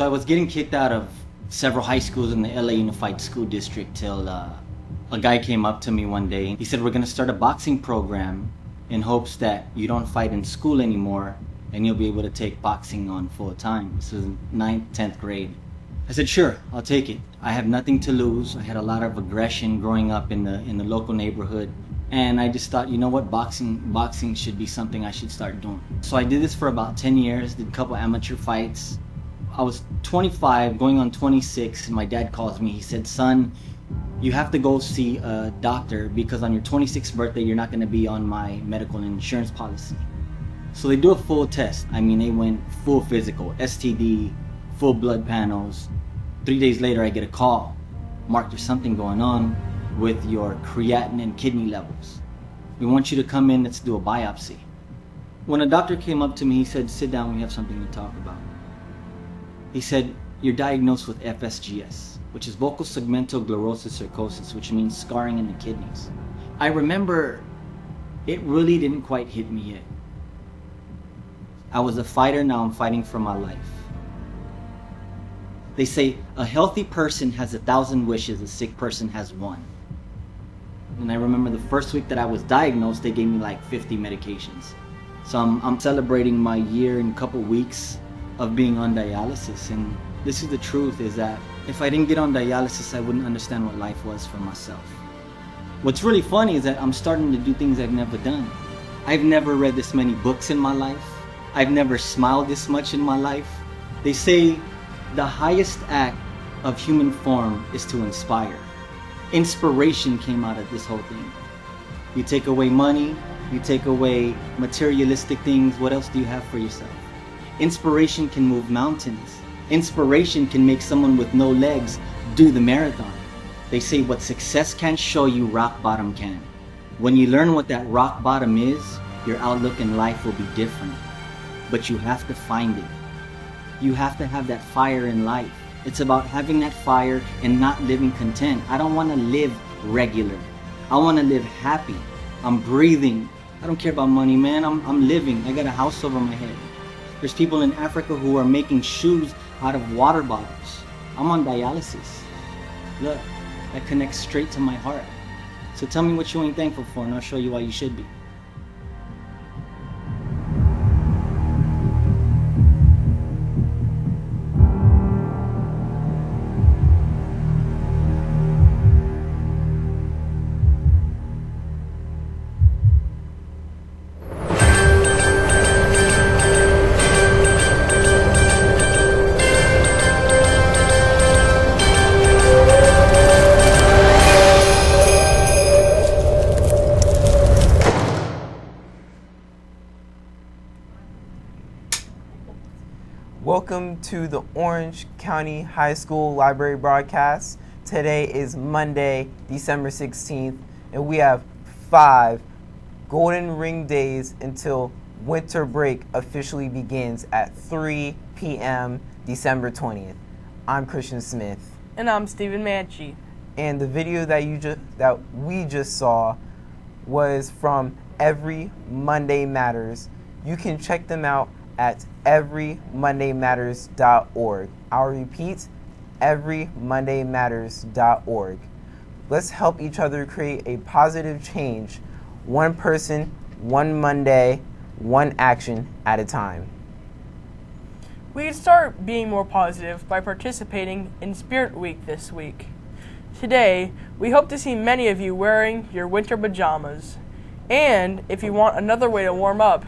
So I was getting kicked out of several high schools in the LA Unified School District till a guy came up to me one day. He said, we're going to start a boxing program in hopes that you don't fight in school anymore and you'll be able to take boxing on full time. This was 9th, 10th grade. I said, sure, I'll take it. I have nothing to lose. I had a lot of aggression growing up in the local neighborhood. And I just thought, you know what, boxing should be something I should start doing. So I did this for about 10 years, did a couple amateur fights. I was 25, going on 26, and my dad calls me. He said, son, you have to go see a doctor because on your 26th birthday, you're not going to be on my medical and insurance policy. So they do a full test. I mean, they went full physical, STD, full blood panels. 3 days later, I get a call. Mark, there's something going on with your creatinine and kidney levels. We want you to come in, let's do a biopsy. When a doctor came up to me, he said, sit down, we have something to talk about. He said, you're diagnosed with FSGS, which is focal segmental sclerosis, which means scarring in the kidneys. I remember it really didn't quite hit me yet. I was a fighter, now I'm fighting for my life. They say a healthy person has 1,000 wishes, a sick person has one. And I remember the first week that I was diagnosed, they gave me like 50 medications. So I'm celebrating my year in a couple weeks of being on dialysis. And this is the truth, is that if I didn't get on dialysis, I wouldn't understand what life was for myself. What's really funny is that I'm starting to do things I've never done. I've never read this many books in my life. I've never smiled this much in my life. They say the highest act of human form is to inspire. Inspiration came out of this whole thing. You take away money, you take away materialistic things, what else do you have for yourself? Inspiration can move mountains. Inspiration can make someone with no legs do the marathon. They say what success can't show you, rock bottom can. When you learn what that rock bottom is, your outlook in life will be different. But you have to find it. You have to have that fire in life. It's about having that fire and not living content. I don't want to live regular. I want to live happy. I'm breathing. I don't care about money, man. I'm living. I got a house over my head. There's people in Africa who are making shoes out of water bottles. I'm on dialysis. Look, that connects straight to my heart. So tell me what you ain't thankful for and I'll show you why you should be. Welcome to the Orange County High School Library broadcast. Today is Monday, December 16th, and we have 5 golden ring days until winter break officially begins at 3 p.m. December 20th. I'm Christian Smith. And I'm Stephen Manchi. And the video that we just saw was from Every Monday Matters. You can check them out at everymondaymatters.org. I'll repeat, everymondaymatters.org. Let's help each other create a positive change, one person, one Monday, one action at a time. We can start being more positive by participating in Spirit Week this week. Today, we hope to see many of you wearing your winter pajamas. And if you want another way to warm up,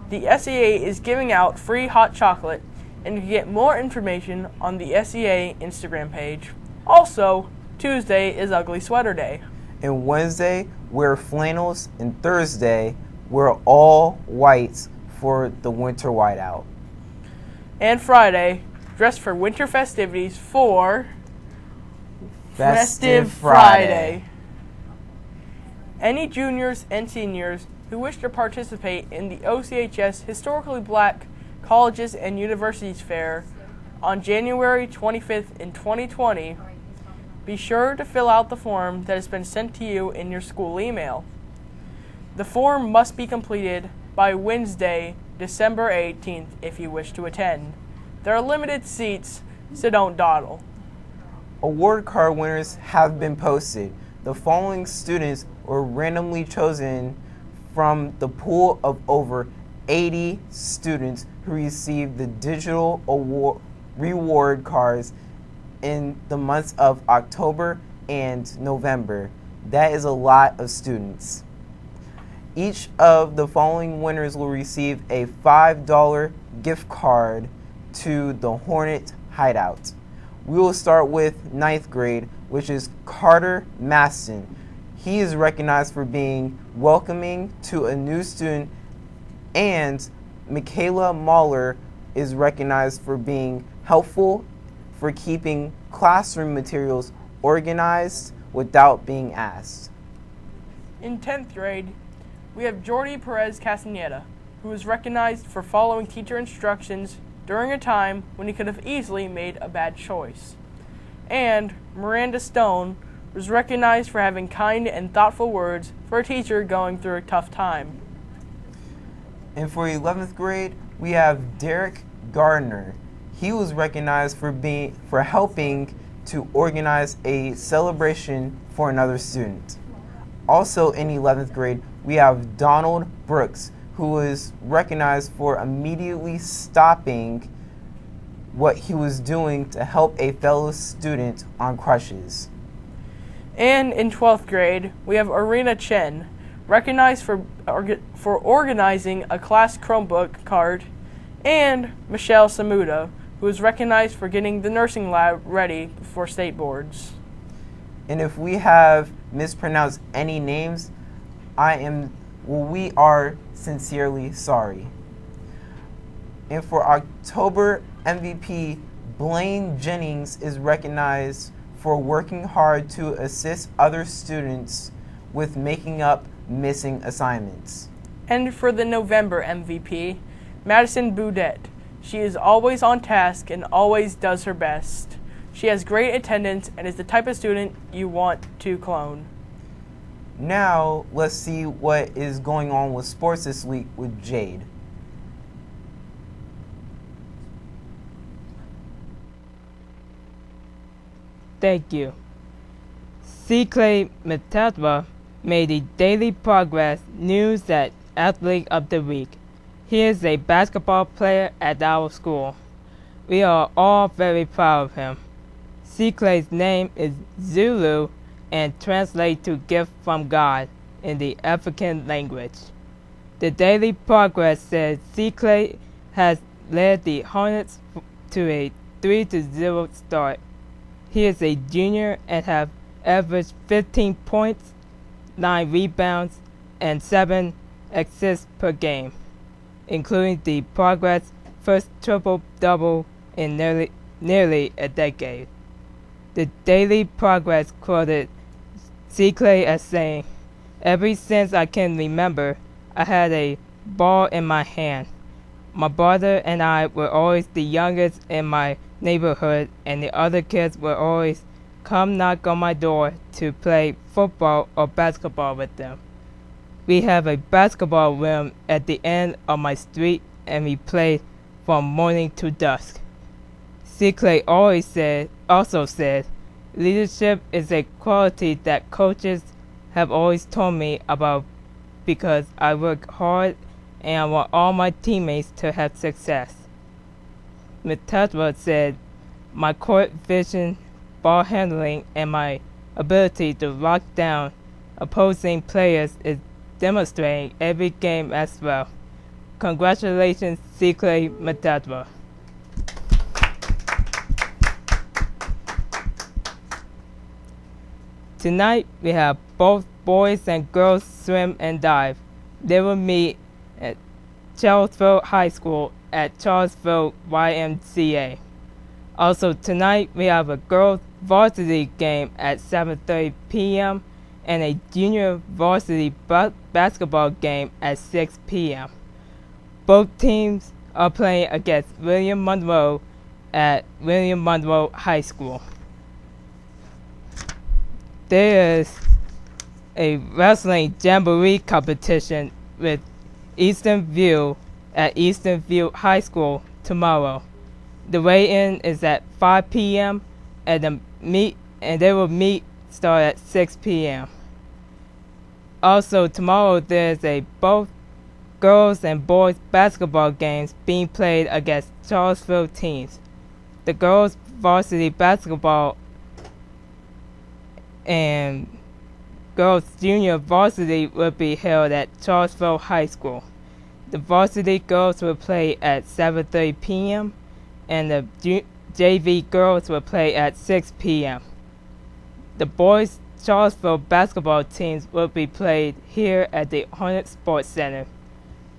the SEA is giving out free hot chocolate, and you can get more information on the SEA Instagram page. Also, Tuesday is Ugly Sweater Day. And Wednesday, wear flannels, and Thursday, wear all whites for the winter whiteout. And Friday, dress for winter festivities for Festive Friday. Any juniors and seniors who wish to participate in the OCHS Historically Black Colleges and Universities Fair on January 25th in 2020, be sure to fill out the form that has been sent to you in your school email. The form must be completed by Wednesday, December 18th if you wish to attend. There are limited seats, so don't dawdle. Award card winners have been posted. The following students were randomly chosen from the pool of over 80 students who received the digital reward cards in the months of October and November. That is a lot of students. Each of the following winners will receive a $5 gift card to the Hornet Hideout. We will start with 9th grade, which is Carter Maston. He is recognized for being welcoming to a new student, and Michaela Mahler is recognized for being helpful for keeping classroom materials organized without being asked. In 10th grade, we have Jordi Perez Castaneda, who is recognized for following teacher instructions during a time when he could have easily made a bad choice. And Miranda Stone was recognized for having kind and thoughtful words for a teacher going through a tough time. And for 11th grade, we have Derek Gardner. He was recognized for helping to organize a celebration for another student. Also in 11th grade, we have Donald Brooks, who was recognized for immediately stopping what he was doing to help a fellow student on crutches. And in 12th grade, we have Arena Chen, recognized for organizing a class Chromebook card, and Michelle Samuda, who is recognized for getting the nursing lab ready for state boards. And if we have mispronounced any names, we are sincerely sorry. And for October MVP, Blaine Jennings is recognized for working hard to assist other students with making up missing assignments. And for the November MVP, Madison Boudet. She is always on task and always does her best. She has great attendance and is the type of student you want to clone. Now, let's see what is going on with sports this week with Jade. Thank you. C. Clay Metatwa made the Daily Progress News at Athlete of the Week. He is a basketball player at our school. We are all very proud of him. C. Clay's name is Zulu and translates to gift from God in the African language. The Daily Progress says C. Clay has led the Hornets to a 3-0 start. He is a junior and has averaged 15 points, 9 rebounds, and 7 assists per game, including the Progress' first triple-double in nearly a decade. The Daily Progress quoted C. Clay as saying, "Ever since I can remember, I had a ball in my hand. My brother and I were always the youngest in my neighborhood, and the other kids would always come knock on my door to play football or basketball with them. We have a basketball rim at the end of my street, and we played from morning to dusk." C. Clay also said, "Leadership is a quality that coaches have always told me about because I work hard and I want all my teammates to have success." Metatwa said, "My court vision, ball handling, and my ability to lock down opposing players is demonstrating every game as well. Congratulations, C. Clay Metatwa." Tonight, we have both boys and girls swim and dive. They will meet at Charlesville High School at Charlesville YMCA. Also tonight, we have a girls varsity game at 7:30 p.m. and a junior varsity basketball game at 6 p.m. Both teams are playing against William Monroe at William Monroe High School. There is a wrestling jamboree competition with Eastern View at Eastern View High School tomorrow. The weigh-in is at 5 p.m. and they will start at 6 p.m. Also, tomorrow there's both girls and boys basketball games being played against Charlottesville teams. The girls varsity basketball and girls junior varsity will be held at Charlottesville High School. The varsity girls will play at 7:30 p.m. and the JV girls will play at 6 p.m. The boys Charlottesville basketball teams will be played here at the Hornet Sports Center.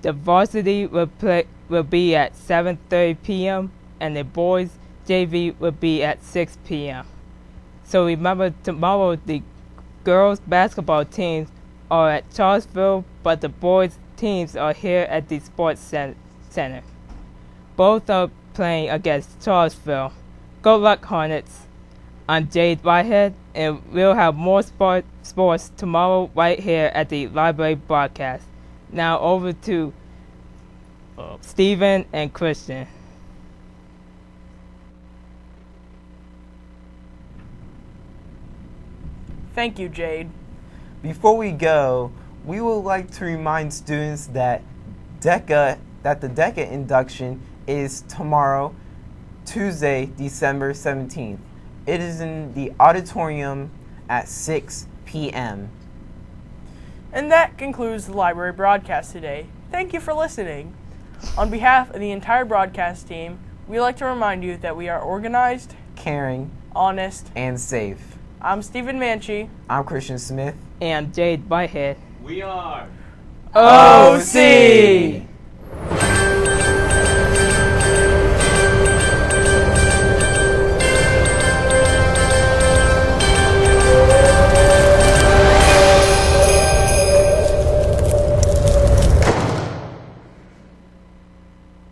The varsity will be at 7:30 p.m. and the boys JV will be at 6 p.m. So remember, tomorrow the girls basketball teams are at Charlottesville, but the boys teams are here at the Sports Center. Both are playing against Charlottesville. Good luck, Hornets. I'm Jade Whitehead, and we'll have more sports tomorrow right here at the library broadcast. Now over to Stephen and Christian. Thank you, Jade. Before we go, we would like to remind students that the DECA induction is tomorrow, Tuesday, December 17th. It is in the auditorium at 6 p.m. And that concludes the library broadcast today. Thank you for listening. On behalf of the entire broadcast team, we'd like to remind you that we are organized, caring, honest, and safe. I'm Stephen Manchi. I'm Christian Smith. And Jade Whitehead. We are OC!